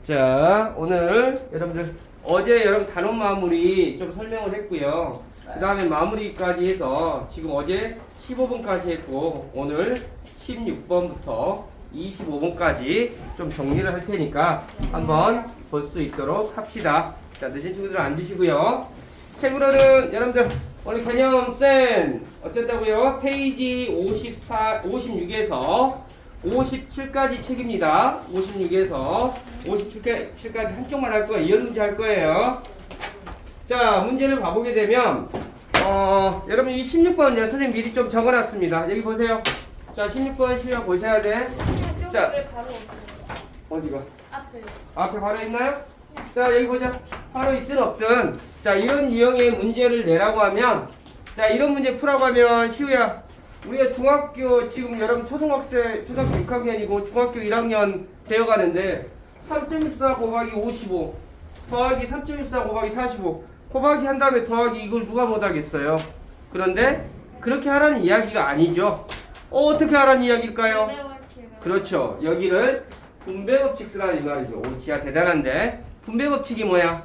자, 오늘 여러분들 어제 여러분 단원 마무리 좀 설명을 했고요. 그 다음에 마무리까지 해서 지금 어제 15번까지 했고 오늘 16번부터 25번까지 좀 정리를 할 테니까 한번 볼 수 있도록 합시다. 자, 늦은 친구들 앉으시고요. 책으로는 여러분들 오늘 개념쌤 어쨌다고요? 페이지 56에서 57까지 책입니다. 56에서 57까지 한쪽만 할 거예요. 이런 문제 할 거예요. 자, 문제를 봐보게 되면 여러분 이 16번 내가 선생님 미리 좀 적어놨습니다. 여기 보세요. 자, 16번 시험 보셔야 돼. 자, 바로 어디가? 앞에. 앞에 바로 있나요? 자, 여기 보자. 바로 있든 없든. 자, 이런 유형의 문제를 내라고 하면, 자, 이런 문제 풀라고 하면, 시우야, 우리가 중학교, 지금 여러분 초등학교 6학년이고 중학교 1학년 되어가는데, 3.14 곱하기 55, 더하기 3.14 곱하기 45, 곱하기 한 다음에 더하기 이걸 누가 못하겠어요? 그런데, 그렇게 하라는 이야기가 아니죠. 어떻게 하라는 이야기일까요? 그렇죠. 여기를 분배법칙 쓰라는 이 말이죠. 오, 지아 대단한데. 분배법칙이 뭐야?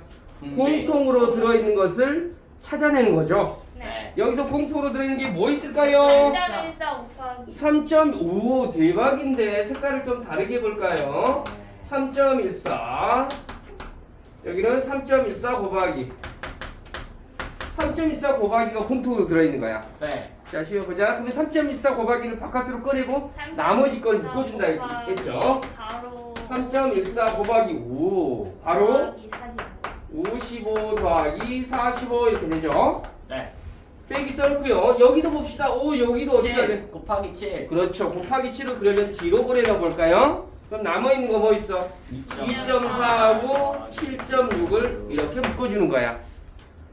공통으로 들어있는 것을 찾아내는 거죠. 네. 여기서 공통으로 들어있는 게 뭐 있을까요? 3.14 곱하기 3.5 대박인데 색깔을 좀 다르게 볼까요? 3.14 여기는 3.14 곱하기 3.14 곱하기가 공통으로 들어있는 거야. 네. 자, 시험보자. 그러면 3.14 곱하기를 바깥으로 꺼내고 나머지 걸 묶어준다 했죠. 바로 3.14 곱하기 5 바로 곱하기 55 더하기 45 이렇게 되죠. 네. 빼기 써놓고요. 여기도 봅시다. 오, 여기도 어떻게 해야 7 돼? 곱하기 7. 그렇죠. 곱하기 7을 그러면 뒤로 보내다 볼까요? 그럼 남아있는 거 뭐 있어? 2.45, 7.6을 이렇게 묶어주는 거야.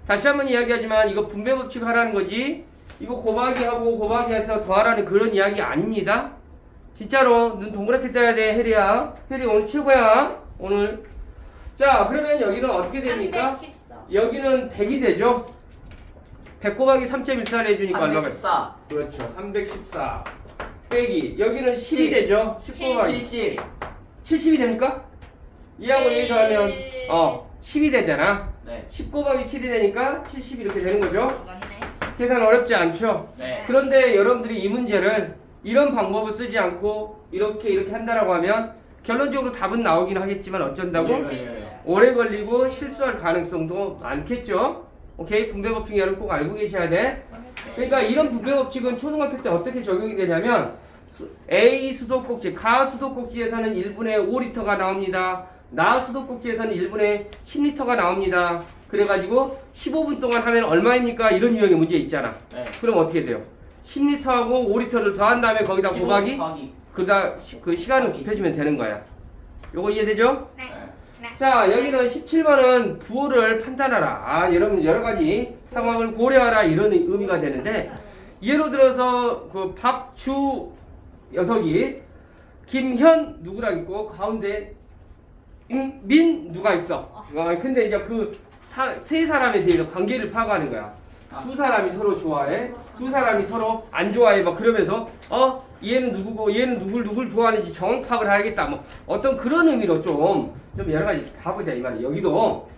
다시 한번 이야기하지만 이거 분배법칙 하라는 거지. 이거 곱하기 하고 곱하기 해서 더하라는 그런 이야기 아닙니다. 진짜로 눈 동그랗게 떠야 돼, 혜리야. 혜리 오늘 최고야. 오늘. 자, 그러면 여기는 어떻게 됩니까? 314. 여기는 100이 되죠. 100 곱하기 3.14를 해주니까 얼마가 314. 그렇죠. 314 빼기 여기는 10이 되죠. 10 곱하기 70. 70이 됩니까? 이하고 여기 더하면 10이 되잖아. 네. 10 곱하기 7이 되니까 70 이렇게 되는 거죠. 맞네. 계산 어렵지 않죠? 네. 그런데 여러분들이 이 문제를 이런 방법을 쓰지 않고 이렇게 한다라고 하면 결론적으로 답은 나오긴 하겠지만 어쩐다고? 네. 오래 걸리고 실수할 가능성도 많겠죠? 오케이? 분배법칙 여러분 꼭 알고 계셔야 돼. 그러니까 이런 분배법칙은 초등학교 때 어떻게 적용이 되냐면 A 수도꼭지, 가 수도꼭지에서는 1분에 5리터가 나옵니다. 나 수도꼭지에서는 1분에 10리터가 나옵니다. 그래가지고 15분 동안 하면 얼마입니까? 이런 유형의 문제 있잖아. 네. 그럼 어떻게 돼요? 10리터하고 5리터를 더한 다음에 거기다 15 곱하기 곱하기. 그 시간을 곱해주면 되는 거야. 요거 이해되죠? 네. 네. 자, 여기는 17번은 부호를 판단하라. 아, 여러분 여러 가지 상황을 고려하라 이런 의미가 되는데 예로 들어서 그 박주 녀석이 김현 누구라 있고 가운데 민 누가 있어. 근데 이제 그 세 사람에 대해서 관계를 파악하는 거야. 두 사람이 서로 좋아해. 두 사람이 서로 안 좋아해. 막 그러면서 얘는 누구고 얘는 누굴 좋아하는지 정확 파악을 해야겠다. 뭐 어떤 그런 의미로 좀 여러 가지 봐보자 이 말이야. 여기도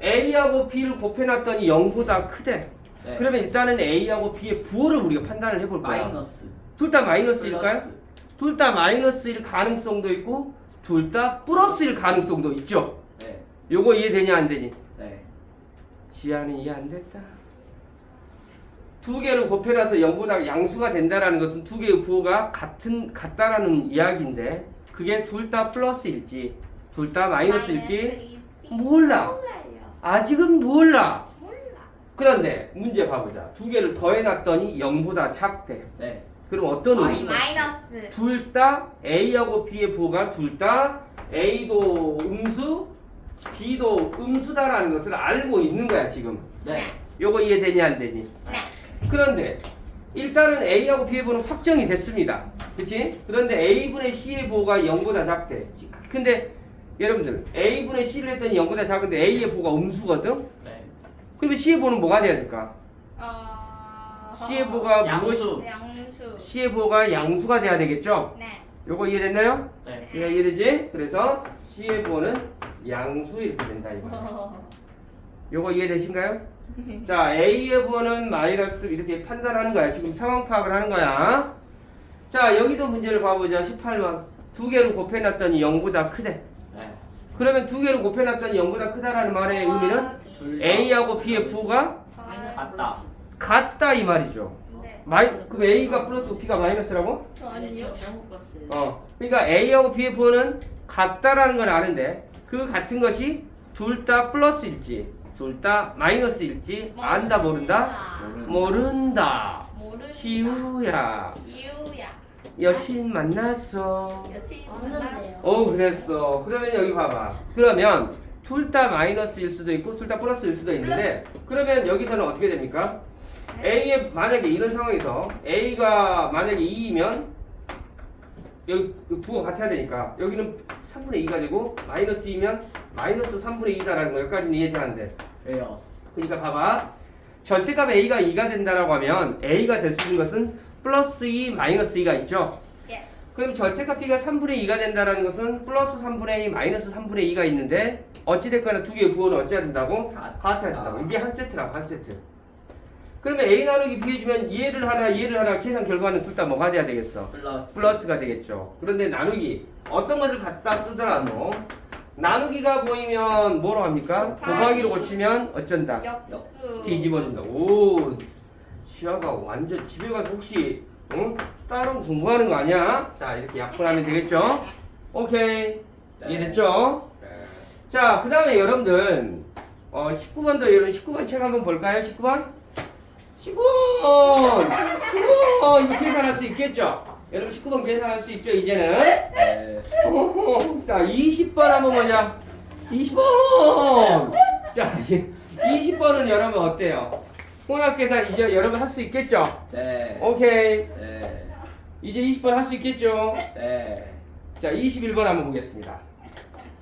A하고 B를 곱해놨더니 0보다 크대. 네. 그러면 일단은 A하고 B의 부호를 우리가 판단을 해볼 거야. 마이너스. 둘 다 마이너스일까요? 플러스. 둘 다 마이너스일 가능성도 있고 둘 다 플러스일 가능성도 있죠. 네. 요거 이해되냐 안 되니? 네. 지하는 이해 안 됐다. 두 개를 곱해놔서 0보다 양수가 된다라는 것은 두 개의 부호가 같다라는 이야기인데 그게 둘 다 플러스일지 둘 다 마이너스일지 몰라. 아직은 몰라. 그런데 문제 봐보자. 두 개를 더해놨더니 0보다 작대. 네. 그럼 어떤 의미? 마이너스. 둘 다 A하고 B의 부호가 둘 다 A도 음수, B도 음수다라는 것을 알고 있는 거야 지금. 네. 요거 이해되냐 안 되니? 네. 그런데 일단은 A하고 B의 부호는 확정이 됐습니다. 그치? 그런데 A분의 C의 부호가 0보다 작대. 근데 여러분들 A분의 C를 했더니 0보다 작은데 A의 부호가 음수거든? 네. 그러면 C의 부호는 뭐가 돼야 될까? C의 부호가 양수. 양수. C의 부호가 양수가 돼야 되겠죠? 네. 요거 이해됐나요? 네. 제가 이해되지? 그래서 C의 부호는 양수 이렇게 된다 이거야. 요거 이해되신가요? 자, A의 부호는 마이너스 이렇게 판단하는 거야. 지금 상황 파악을 하는 거야. 자, 여기도 문제를 봐보자. 18번. 두 개로 곱해놨더니 0보다 크대. 네. 그러면 두 개로 곱해놨더니 0보다 크다라는 말의 의미는 둘 다. A하고 B의 부호가 같다. 같다 이 말이죠. 네. 그럼 A가 플러스고 B가 마이너스라고? 아니요. 잘못 봤어요. 그러니까 A하고 B의 부호는 같다라는 건 아는데 그 같은 것이 둘 다 플러스일지 둘 다 마이너스일지 안다 모른다? 모른다. 모르. 시우야 시우야. 여친 만났어. 여친 없는데요. 그랬어. 그러면 여기 봐봐. 그러면 둘 다 마이너스일 수도 있고 둘 다 플러스일 수도 있는데 그러면 여기서는 어떻게 됩니까? A의 만약에 이런 상황에서 A가 만약에 2이면 여기 부호가 같아야 되니까 여기는 3분의 2가 되고 마이너스 2면 마이너스 3분의 2다라는 거 여기까지는 이해되는데 왜요? 그러니까 봐봐 절대값 A가 2가 된다라고 하면 A가 될 수 있는 것은 플러스 2 마이너스 2가 있죠. 예. 그럼 절대값 B가 3분의 2가 된다라는 것은 플러스 3분의 2 마이너스 3분의 2가 있는데 어찌됐거나 두 개의 부호는 어찌해야 된다고? 같아야 된다고. 이게 한 세트라고 한 세트. 그러면 A 나누기 B 해주면 얘를 하나 계산 결과는 둘 다 뭐가 돼야 되겠어? 플러스. 플러스가 되겠죠. 그런데 나누기 어떤 것을 갖다 쓰더라도 나누기가 보이면 뭐로 합니까? 곱하기로 고치면 어쩐다? 역수. 뒤집어준다. 오, 시아가 완전 집에 가서 혹시 따로 공부하는 거 아니야? 자 이렇게 약분하면 되겠죠? 오케이 이해됐죠? 네. 자 그 다음에 여러분들 19번도 여러분 19번 책 한번 볼까요? 19번? 19번! 19번! 이거 계산할 수 있겠죠? 여러분 19번 계산할 수 있죠 이제는? 네. 자 20번 한번 보자 20번! 자 20번은 여러분 어때요? 홍합계산 이제 여러분 할 수 있겠죠? 네. 오케이 네. 이제 20번 할 수 있겠죠? 네. 자 21번 한번 보겠습니다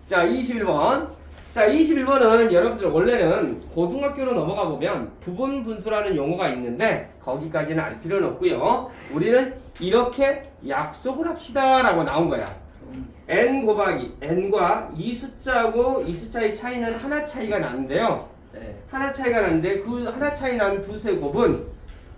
자 21번 자 21번은 여러분들 원래는 고등학교로 넘어가 보면 부분 분수라는 용어가 있는데 거기까지는 알 필요는 없고요 우리는 이렇게 약속을 합시다 라고 나온 거야 n 곱하기 n과 이 숫자하고 이 숫자의 차이는 하나 차이가 나는데요 네. 하나 차이가 나는데 그 하나 차이 난 두세 곱은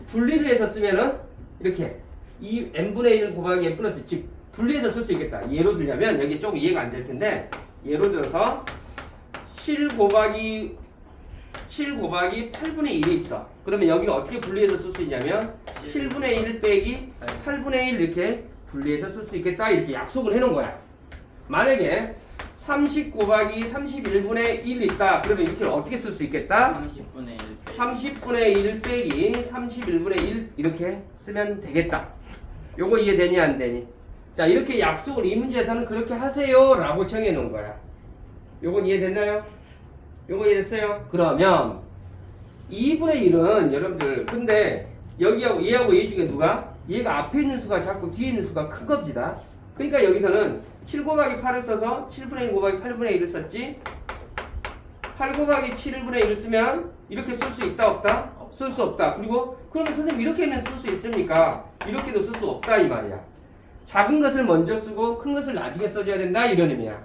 분리를 해서 쓰면은 이렇게 이 n분의 1 곱하기 n 플러스 즉 분리해서 쓸 수 있겠다. 예로 들자면 여기 조금 이해가 안 될 텐데 예로 들어서 7 곱하기 8분의 1이 있어. 그러면 여기는 어떻게 분리해서 쓸 수 있냐면 7분의 1 빼기 8분의 1 이렇게 분리해서 쓸 수 있겠다. 이렇게 약속을 해놓은 거야. 만약에 30 곱하기 31분의 1 있다. 그러면 이렇게 어떻게 쓸 수 있겠다? 30분의 1 빼기. 30분의 1 빼기 31분의 1 이렇게 쓰면 되겠다. 요거 이해되니 안 되니? 자 이렇게 약속을 이 문제에서는 그렇게 하세요 라고 정해 놓은 거야. 요건 이해됐나요? 요거 이해됐어요? 그러면 2분의 1은 여러분들 근데 여기하고 얘하고 얘 중에 누가? 얘가 앞에 있는 수가 작고 뒤에 있는 수가 큰 겁니다. 그러니까 여기서는 7 곱하기 8을 써서 7분의 1 곱하기 8분의 1을 썼지 8 곱하기 7분의 1을 쓰면 이렇게 쓸 수 있다 없다? 쓸 수 없다. 그리고 그러면 선생님 이렇게는 쓸 수 있습니까? 이렇게도 쓸 수 없다 이 말이야. 작은 것을 먼저 쓰고 큰 것을 나중에 써줘야 된다 이런 의미야.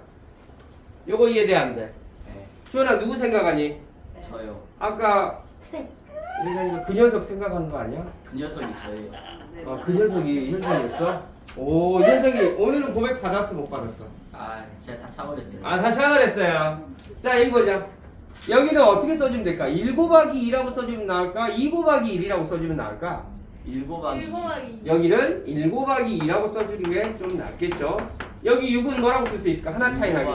요거 이해돼 안 돼? 네. 주연아 누구 생각하니? 저요. 아까 이래가니까 그 녀석 생각하는 거 아니야? 그 녀석이 저예요. 그 녀석이 현석이었어? 오, 이 녀석이 오늘은 고백 받았어 못 받았어? 아, 제가 다 차버렸어요. 다 차별했어요. 자, 여기 보자. 여기는 어떻게 써주면 될까? 1 곱하기 2라고 써주면 나을까? 2 곱하기 1이라고 써주면 나을까? 1 곱하기 1곱하기 여기를 1 곱하기 2라고 써주는 게 좀 낫겠죠? 여기 6은 뭐라고 쓸 수 있을까? 하나 차이 나게.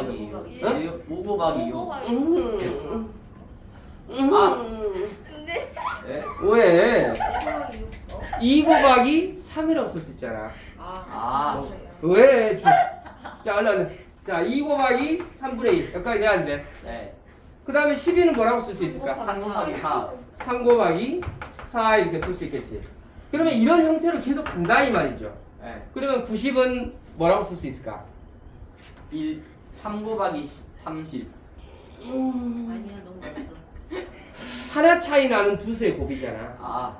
5 곱하기 6. 5곱하기 아. 근데 네? 왜? 1곱하기 6 2 곱하기 3이라고 쓸 수 있잖아. 아. 왜? 자, 얼른. 자, 2 곱하기 3분의 1. 여기까지 돼야 안 돼. 네. 그 다음에 12는 뭐라고 쓸 수 있을까? 3 곱하기 4. 3 곱하기 4 이렇게 쓸 수 있겠지. 그러면 이런 형태로 계속 간다 이 말이죠. 네. 그러면 90은 뭐라고 쓸 수 있을까? 3 곱하기 30. 아니야 너무 없어. 하나 차이 나는 두수의 곱이잖아. 아.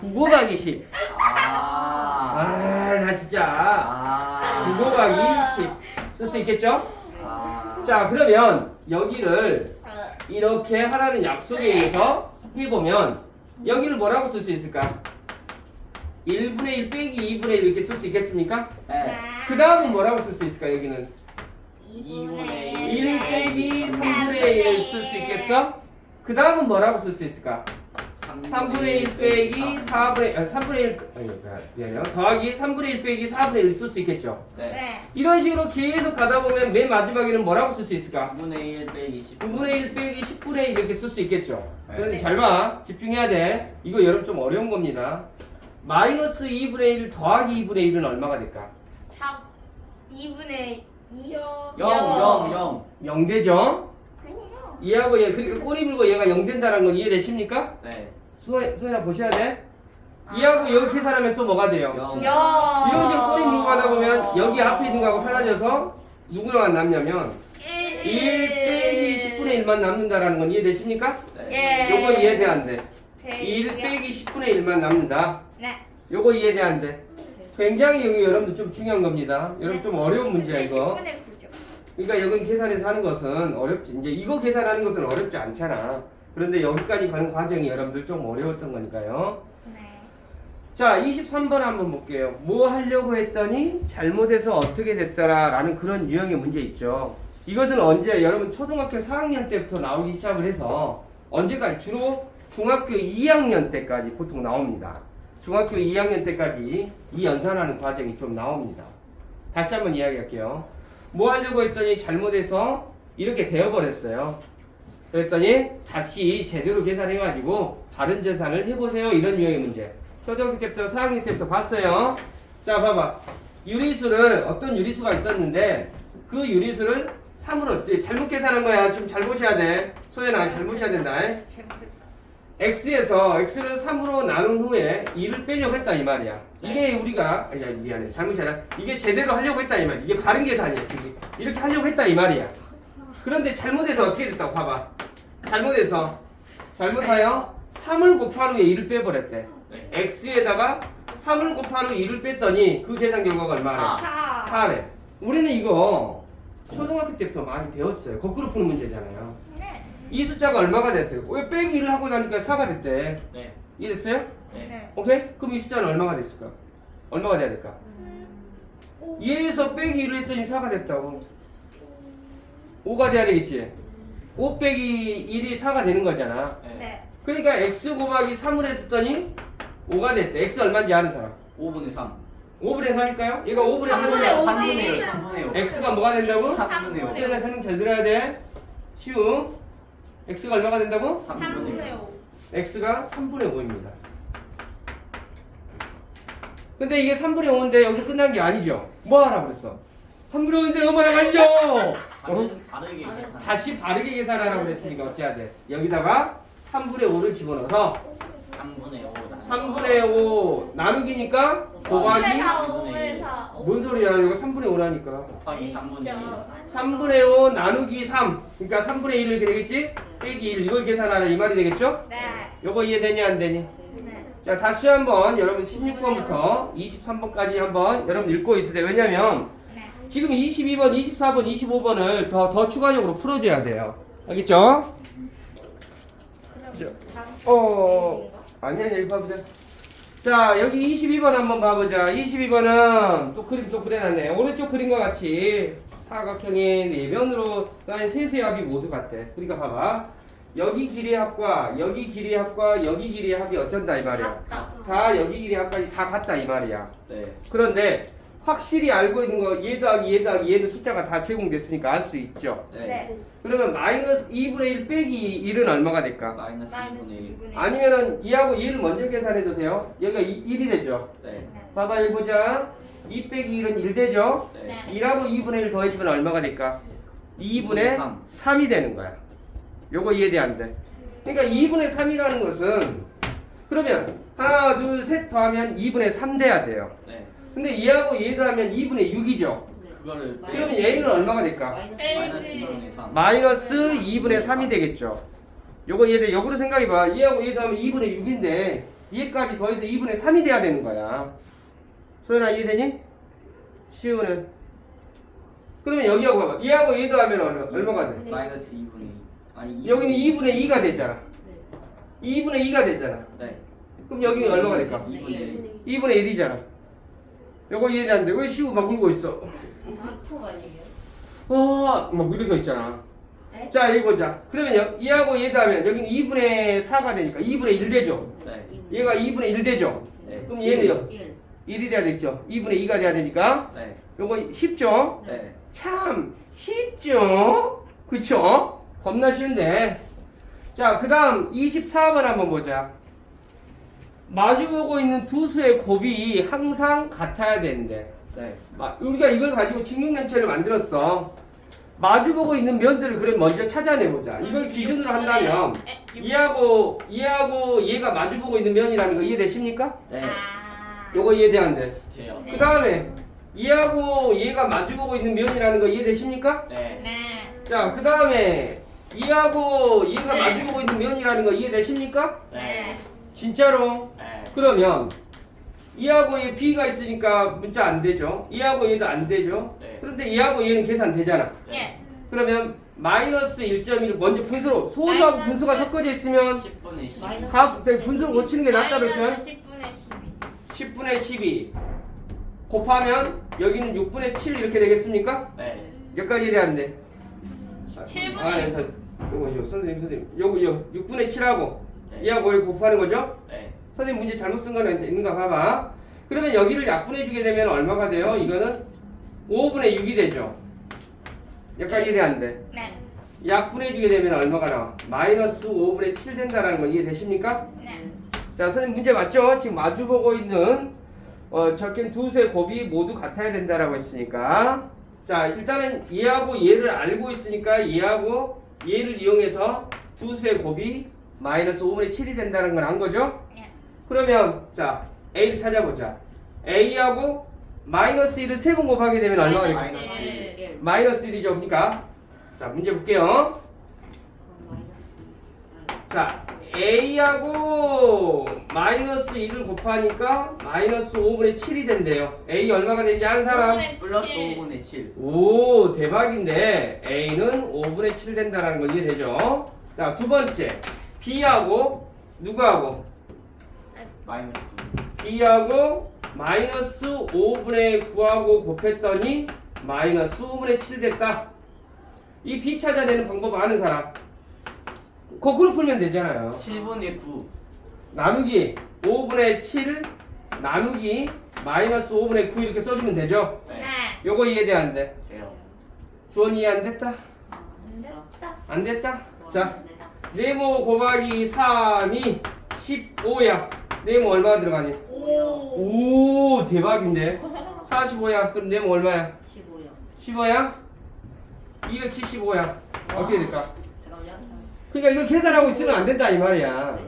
9 곱하기 10. 아. 나 진짜. 아. 9 곱하기 10. 쓸 수 있겠죠? 아. 자, 그러면 여기를 이렇게 하라는 약속에 의해서 해보면 여기를 뭐라고 쓸 수 있을까? 1분의 1 빼기 2분의 1 이렇게 쓸 수 있겠습니까? 네. 그 다음은 뭐라고 쓸 수 있을까? 여기는 2분의 1 빼기 3분의 1을 쓸 수 있겠어? 그 다음은 뭐라고 쓸 수 있을까? 3분의 1 빼기 3분의 1 미안해요. 더하기 3분의 1 빼기 4분의 1을 쓸 수 있겠죠? 네. 네. 이런 식으로 계속 가다 보면 맨 마지막에는 뭐라고 쓸 수 있을까? 9분의 1 빼기 10. 9분의 1 빼기 10분의 1 이렇게 쓸 수 있겠죠? 네. 그런데 잘 봐. 집중해야 돼. 이거 여러분 좀 어려운 겁니다. 마이너스 2분의 1 더하기 2분의 1은 얼마가 될까? 2분의 2요. 0. 0 되죠? 얘하고 얘 그러니까 꼬리 물고 얘가 0 된다는 건 이해되십니까? 네. 소연아 보셔야 돼. 얘하고 여기 계산하면 또 뭐가 돼요? 0. 이런 식으로 꼬리 물고 가다 보면 여기 앞에 있는 거하고 사라져서 누구만 남냐면 1 빼기 10분의 1만 남는다라는 건 이해되십니까? 네. 예. 요거 이해돼 안 돼? 1 빼기 10분의 1만 남는다. 네. 요거 이해돼 안 돼? 굉장히 여기 여러분들 좀 중요한 겁니다. 여러분 좀 어려운 문제야 이거. 10분의 9죠. 그러니까 여기 계산해서 하는 것은 어렵지. 이제 이거 계산하는 것은 어렵지 않잖아. 그런데 여기까지 가는 과정이 여러분들 좀 어려웠던 거니까요. 네. 자, 23번 한번 볼게요. 뭐 하려고 했더니 잘못해서 어떻게 됐더라 라는 그런 유형의 문제 있죠. 이것은 언제 여러분 초등학교 4학년 때부터 나오기 시작을 해서 언제까지 주로 중학교 2학년 때까지 보통 나옵니다. 중학교 2학년 때까지 이 연산하는 과정이 좀 나옵니다. 다시 한번 이야기할게요. 뭐 하려고 했더니 잘못해서 이렇게 되어버렸어요. 그랬더니 다시 제대로 계산해가지고 바른 계산을 해보세요. 이런 유형의 문제. 초등학교 때부터 4학년 때부터 봤어요. 자, 봐봐. 유리수를 어떤 유리수가 있었는데 그 유리수를 3으로 잘못 계산한 거야. 좀 잘 보셔야 돼. 소연아 잘 보셔야 된다. x에서 x를 3으로 나눈 후에 2를 빼려고 했다 이 말이야. 이게 우리가 미안해 잘못이야. 이게 제대로 하려고 했다 이 말이야. 이게 바른 계산이야 지금. 이렇게 하려고 했다 이 말이야. 그런데 잘못해서 어떻게 됐다고 봐봐. 잘못하여 3을 곱한 후에 2를 빼버렸대. 네. x에다가 3을 곱한 후 2를 뺐더니 그 계산 결과가 얼마나? 4. 4래. 우리는 이거 초등학교 때부터 많이 배웠어요. 거꾸로 푸는 문제잖아요. 네. 이 숫자가 얼마가 됐대요? 왜 빼기 1을 하고 나니까 4가 됐대. 네. 이해됐어요? 네. 네. 오케이? 그럼 이 숫자는 얼마가 됐을까? 얼마가 돼야 될까? 5. 얘에서 빼기 1을 했더니 4가 됐다고. 5가 돼야 되겠지? 5 빼기 1이 4가 되는 거잖아. 네. 네. 그러니까 x 곱하기 3을 했더니 5가 됐대. x 얼마인지 아는 사람? 5분의 3. 5분의 3일까요? 얘가 5분의 3분의 3이면 5지. 3분의 5. x가 뭐가 된다고? 3분의 5. 소연아 설명 잘 들어야 돼. 쉬우. x가 얼마가 된다고? 3분의 5. x가 3분의 5입니다. 근데 이게 3분의 5인데 여기서 끝난 게 아니죠. 뭐 하라 그랬어? 3분의 5인데 얼마나 아니죠? 바르게 계산. 다시 바르게 계산하라고 그랬으니까 어찌해야 돼? 여기다가 3분의 5를 집어넣어서 3분의 5. 3분의 5 나누기니까 곱하기 5분의 4. 5분의 4. 뭔 소리야? 이거 3분의 5라니까. 곱하기 3분의 1. 3분의 5 나누기 3. 그러니까 3분의 1 이렇게 되겠지? 빼기 1 이걸 계산하라 이 말이 되겠죠? 네. 요거 이해되냐 안 되니? 네. 자 다시 한번 여러분 16번부터 23번까지 한번 여러분 읽고 있으세요. 왜냐면 네. 지금 22번, 24번, 25번을 더 추가적으로 풀어줘야 돼요. 알겠죠? 아니야 여기 봐보자. 자 여기 22번 한번 봐보자. 22번은 또 그림 또 그려놨네. 오른쪽 그림과 같이 사각형의 네 변으로 쌓인 세수의 합이 모두 같대. 그러니까 봐봐. 여기 길이의 합과 여기 길이의 합과 여기 길이의 합이 어쩐다 이 말이야. 다 여기 길이의 합까지 다 같다 이 말이야. 네. 그런데 확실히 알고 있는 거 얘 더하기 얘 더하기 얘는 숫자가 다 제공됐으니까 알 수 있죠. 네. 네. 그러면 마이너스 2분의 1 빼기 1은 얼마가 될까? 마이너스 2분의 1. 아니면은 2하고 2를 먼저 계산해도 돼요. 여기가 1이 되죠. 네. 봐봐 여기 보자. 2 빼기 1은 1 되죠. 네. 1하고 2분의 1 더해주면 얼마가 될까? 2분의 3. 3이 되는 거야. 요거 이해돼 안 돼? 그러니까 2분의 3이라는 것은 그러면 하나 둘 셋 더하면 2분의 3 돼야 돼요. 네. 근데 얘하고 얘 더하면 2분의 6이죠. 그거를 그러면 얘는 얼마가 될까? 마이너스 2분의 3. 마이너스 2분의 3이 되겠죠. 요거 얘들 역으로 생각해봐. 얘하고 얘 더하면 2분의 6인데 얘까지 더해서 2분의 3이 돼야 되는 거야. 소연아 이해되니? 시우는 그러면 여기하고 봐봐. 얘하고 얘 더하면 얼마가 돼? 마이너스 2분의 2. 아니 여기는 2분의 2가 되잖아. 2분의 2가 되잖아. 네. 그럼 여기는 얼마가 될까? 2분의 1. 2분의 1이잖아. 요거 이해되는데 왜 시우 막 울고 있어? 학폭 아니에요? 막 이렇게 있잖아. 네? 자 여기 보자. 그러면 얘하고 얘 더하면 여기는 2분의 4가 되니까 2분의 1 되죠. 네. 얘가 2분의 1 되죠. 네. 그럼 얘는요? 1. 1이 돼야 되겠죠. 2분의 2가 돼야 되니까 네. 요거 쉽죠? 네. 참 쉽죠? 그쵸? 겁나 쉬운데. 자, 그 다음 24번 한번 보자. 마주보고 있는 두 수의 곱이 항상 같아야 되는데 네. 우리가 이걸 가지고 직육면체를 만들었어. 마주보고 있는 면들을 그럼 먼저 찾아내보자. 이걸 기준으로 한다면 얘하고 얘가 마주보고 있는 면이라는 거 이해되십니까? 네. 요거 이해돼안돼? 돼요. 그 다음에 얘하고 얘가 마주보고 있는 면이라는 거 이해되십니까? 네. 네. 자, 그 다음에 얘하고 얘가 마주보고 있는 면이라는 거 이해되십니까? 네. 진짜로? 네. 그러면 얘하고 얘 B가 있으니까 문자 안 되죠. 얘하고 얘도 안 되죠. 네. 그런데 얘하고 얘는 계산 되잖아. 예. 그러면 마이너스 1.1을 먼저 분수로 소수하고 마이너스 분수가 섞어져 있으면 10분의 10. 마이너스 분수를 고치는 게 낫다 그랬죠? 10분의 12. 10분의 12 곱하면 여기는 6분의 7 이렇게 되겠습니까? 네. 몇 가지 이해되는데? 7분의 그래서 요거죠. 선생님 요거 6분의 7하고 네. 얘하고 이렇게 곱하는 거죠? 네. 선생님 문제 잘못 쓴 거는 있는가 봐봐. 그러면 여기를 약분해 주게 되면 얼마가 돼요? 이거는 5분의 6이 되죠. 여기까지 이해되는데 네. 약분해 주게 되면 얼마가 나와? 마이너스 5분의 7 된다는 거 이해되십니까? 네. 자, 선생님 문제 맞죠? 지금 마주보고 있는 적힌 두 수의 곱이 모두 같아야 된다라고 했으니까 자, 일단은 얘하고 얘를 알고 있으니까 얘하고 얘를 이용해서 두 수의 곱이 마이너스 5분의 7이 된다는 건 안 거죠? 네. 그러면 자, A를 찾아보자. A하고 마이너스 1을 세 번 곱하게 되면 얼마가 될까? 마이너스 1. 1. 마이너스 1이죠. 그러니까 자, 문제 볼게요. 자, A하고 마이너스 1을 곱하니까 마이너스 5분의 7이 된대요. A 얼마가 되는지 아는 사람? 플러스 5분의 7. 오, 대박인데 A는 5분의 7 된다는 거 이해되죠? 자, 두 번째 B하고 누구하고? 마이너스 B하고 마이너스 5분의 9하고 곱했더니 마이너스 5분의 7 됐다. 이 B 찾아내는 방법 아는 사람? 거꾸로 풀면 되잖아요. 7분의 9. 나누기 5분의 7 나누기 마이너스 5분의 9 이렇게 써주면 되죠? 네. 네. 요거 이해돼 안 돼? 돼요. 주원이 이해 안 됐다? 안 됐다. 안 됐다? 자, 네모 곱하기 3이 15야. 네모 얼마 들어가니? 오. 오, 대박인데. 45야. 그럼 네모 얼마야? 15요. 15야? 275야. 어떻게 될까? 잠깐만요. 그러니까 이걸 계산하고 있으면 안 된다 이 말이야.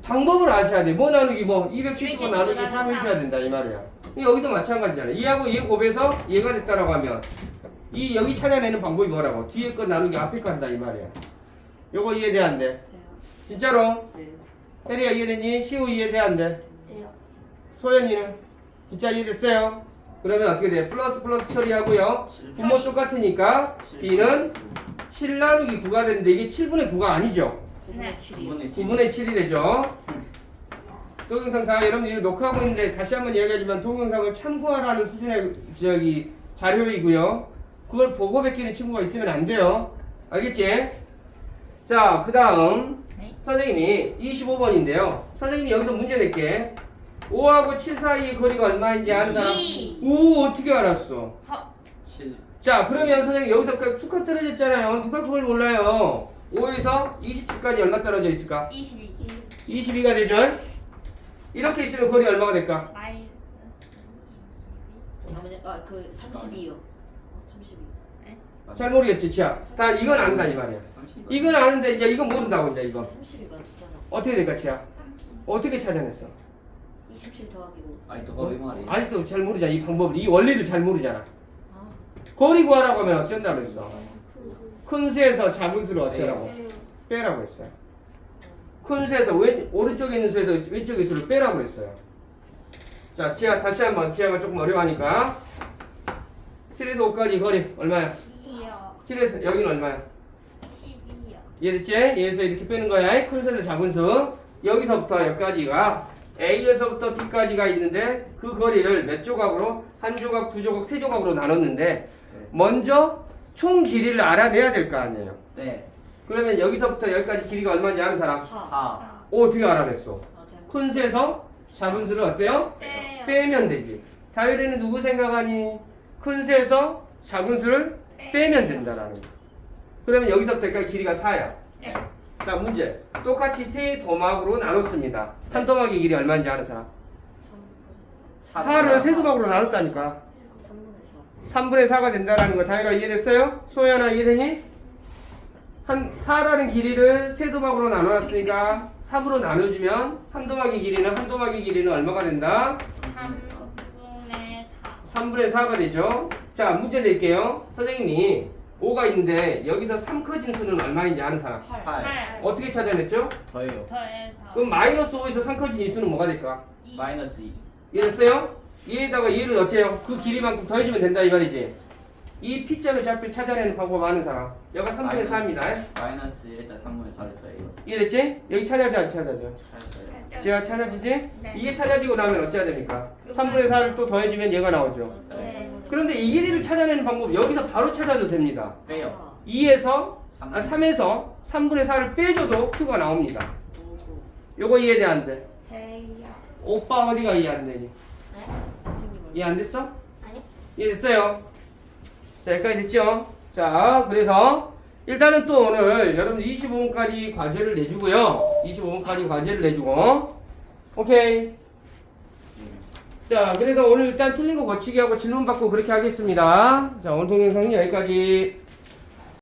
방법을 아셔야 돼. 뭐 나누기 뭐 275 나누기 3 해줘야 된다 이 말이야. 여기도 마찬가지잖아. 얘하고 얘 곱해서 얘가 됐다라고 하면 이 여기 찾아내는 방법이 뭐라고? 뒤에 거 나누기 앞에 거 한다 이 말이야. 요거 이해돼 안 돼? 진짜로? 네. 혜리야 이해되니? 시우 이해돼 안 돼? 돼요. 소연이는? 진짜 이해됐어요? 그러면 어떻게 돼? 플러스 플러스 처리하고요. 분모 똑같으니까 B는 7 나누기 9가 되는데 이게 7분의 9가 아니죠? 9분의 7이요. 9분의 7. 9분의 7이 되죠. 동영상 다 여러분들이 녹화하고 있는데 다시 한번 이야기하지만 동영상을 참고하라는 수준의 자료이고요. 그걸 보고 베끼는 친구가 있으면 안 돼요. 알겠지? 자, 그 다음 네. 선생님이 25번인데요. 선생님이 여기서 문제 낼게. 5하고 7 사이의 거리가 얼마인지 아는 사람? 2. 오, 어떻게 알았어? 7. 자, 그러면 선생님 여기서 두칸 떨어졌잖아요. 누가 그걸 몰라요? 5에서 27까지 얼마 떨어져 있을까? 22. 22가 되죠? 이렇게 있으면 거리 얼마가 될까? 마이너스. 잠깐만요. 그 32요. 32. 잘 모르겠지, 지야. 다 이건 안다 이 말이야. 30. 이건 아는데 이제 이건 모른다고 이제 이거. 32가 맞잖아. 어떻게 될까, 지야? 어떻게 찾아냈어? 27 더하기 5. 아니 너가 왜 말해? 아직도 잘 모르잖아. 이 방법을, 이 원리를 잘 모르잖아. 아. 거리 구하라고 하면 어쩐다고 했어? 큰 수에서 작은 수를 어쩌라고? 빼라고 했어요. 큰 수에서 오른쪽에 있는 수에서 왼쪽의 수를 빼라고 했어요. 자, 지하 다시 한번 지하가 조금 어려워하니까 7에서 5까지 거리 얼마야? 2요. 7에서 여기는 얼마야? 12요. 이해됐지? 얘에서 이렇게 빼는 거야. 큰 수에서 작은 수. 여기서부터 여기까지가 A에서부터 B까지가 있는데 그 거리를 몇 조각으로? 한 조각, 두 조각, 세 조각으로 나눴는데 먼저 총 길이를 알아내야 될 거 아니에요. 네. 그러면 여기서부터 여기까지 길이가 얼마인지 아는 사람? 4. 4. 어떻게 알아냈어? 아, 제가 큰 수에서 작은 수를 어때요? 빼요. 빼면 되지. 다율이는 누구 생각하니? 큰 수에서 작은 수를 빼면 된다라는 거. 그러면 여기서부터 여기까지 길이가 4야. 네. 자, 문제. 똑같이 세 도막으로 나눴습니다. 한 도막의 길이 얼마인지 아는 사람? 4를 세 도막으로 나눴다니까. 3분의 4가 된다라는 거 다율아 이해됐어요? 소연아 이해되니? 한 4라는 길이를 세 도막으로 나눠놨으니까 3으로 나눠주면 한 도막의 길이는 얼마가 된다? 3분의 4. 3분의 4가 되죠. 자, 문제 낼게요. 선생님이 5가 있는데 여기서 3 커진 수는 얼마인지 아는 사람? 8. 8. 어떻게 찾아냈죠? 더해요. 더해서. 그럼 마이너스 5에서 3 커진 이 수는 뭐가 될까? 마이너스 2. 이해됐어요? 얘에다가 얘를 어째요? 그 길이만큼 더해주면 된다 이 말이지. 이 P점의 좌표 찾아내는 방법 아는 사람. 여기가 3분의 4입니다. 마이너스 1에다 3분의 4를 더해요. 이해됐지? 여기 찾아지 안 찾아져? 찾아요. 제가 찾아지지? 네. 이게 찾아지고 나면 어째야 됩니까? 3분의 4를 또 더해주면 얘가 나오죠. 네. 그런데 이 길이를 찾아내는 방법 여기서 바로 찾아도 됩니다. 빼요. 2에서 3에서 3분의 4를 빼줘도 Q가 나옵니다. 요거 이해돼 안 돼? 돼요. 오빠 어디가 이해 안 되니? 네? 이해 안 됐어? 아니요. 이해됐어요? 자, 여기까지 됐죠? 자, 그래서 일단은 또 오늘 여러분들 25분까지 과제를 내주고요. 25분까지 과제를 내주고 오케이. 자, 그래서 오늘 일단 틀린 거 고치기 하고 질문 받고 그렇게 하겠습니다. 자, 오늘 동영상은 여기까지.